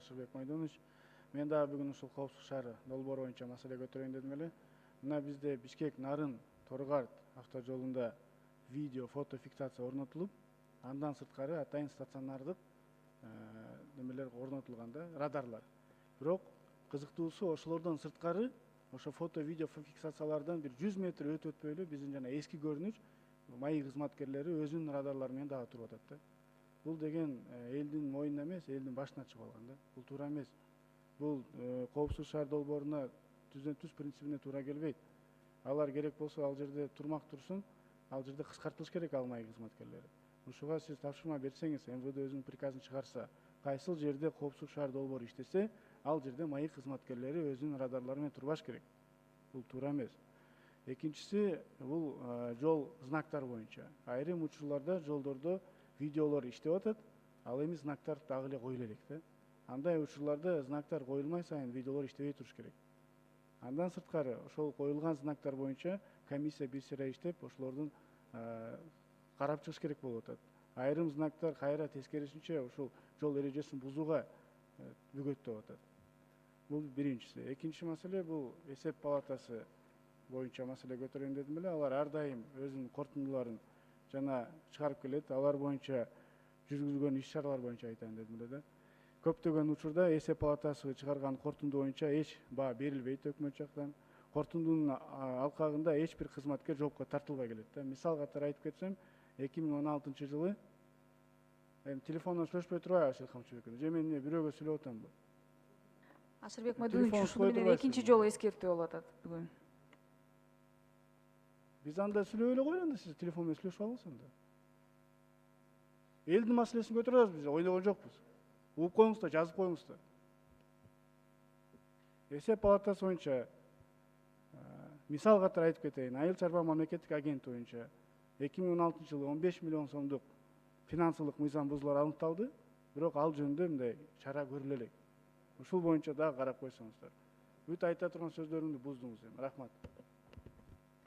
Ашырбек Майдонович. Мен дагы бүгүн ушул коопсуз шаар долбоору боюнча маселе көтөрөйүн дедим эле. Мына бизде Бишкек Нарын Торгарт автожолунда видео, фото фиксация орнотулуп, андан сырткары атайын стационардык немелер орнотулган да, радарлар. Бирок кызыктуусу ошолордон сырткары ошо фото, видео фиксациялардан бир 100 метр өтпөй эле биздин жана эски көрүнүш МАИ кызматкерлери өзүнүн радарлары менен дагы туруп атат да. Бул деген элдин моюнуна эмес, элдин башына чыгып алган да. Бул туура эмес. Бул коопсуз шаар долбооруна түздөн түз принцибине туура келбейт. Алар керек болсо ал жерде турмак турсун, ал жерде кыскартылыш керек ал МАИ кызматкерлери. Ушуга сиз тапшырма берсеңиз, МВД өзүнүн приказын чыгарса, кайсыл жерде коопсуз шаар долбоору иштесе, ал жерде МАИ кызматкерлери өзүнүн радарлары менен турбаш керек. Бул туура эмес. Экинчиси, бул жол знактар боюнча. Айрым учурларда жолдордо видеолор иштеп атат, ал эми знактар дагы эле коюла элек да. Андай учурларда знактар коюлмай сайын видеолор иштебей туруш керек. Андан сырткары, ошол коюлган знактар боюнча комиссия бир сыйра иштеп, ошолордун карап чыгыш керек болуп атат. Айрым знактар кайра тескерисинче ушул жол эрежесин бузууга бүгөттөп атат. Бул биринчиси. Экинчи маселе бул эсеп палатасы боюнча маселе көтөрөйүн дедим эле. Алар ар дайым өзүнүн корутундуларын жана чыгарып келет. Алар боюнча жүргүзүлгөн иш-чаралар боюнча айтайын дедим эле да. Көптөгөн учурда эсеп палатасы чыгарган корутунду боюнча эч баа берилбейт өкмөт жактан. Корутундунун алкагында эч бир кызматкер жоопко тартылбай келет да. Мисал катары айтып кетсем, 2016-жылы телефондон сүйлөшпөй турбайбы Ашыр Камчыбек? Же мен бирөөгө сүйлөп атамбы? Ашырбек Майдонович, ушуну менен экинчи жолу эскертүү болуп атат бүгүн. Биз анда сүйлөп эле коелу, анда сиз телефон менен сүйлөшүп алыңыз анда. Элдин маселесин көтөрөбүз, биз ойногон жокпуз. Угуп коюңуз да, жазып коюңуз да. Эсеп палатасы боюнча мисал катары айтып кетейин. Айыл чарба мамлекеттик агенттиги боюнча 2016-жылы 15 миллион сомдук финансылык мыйзам бузуулар аныкталды, бирок ал жөнүндө мындай чара көрүлө элек. Ушул боюнча дагы карап койсоңуздар. Бүт айта турган сөздөрүмдү буздуңуз эми. Рахмат.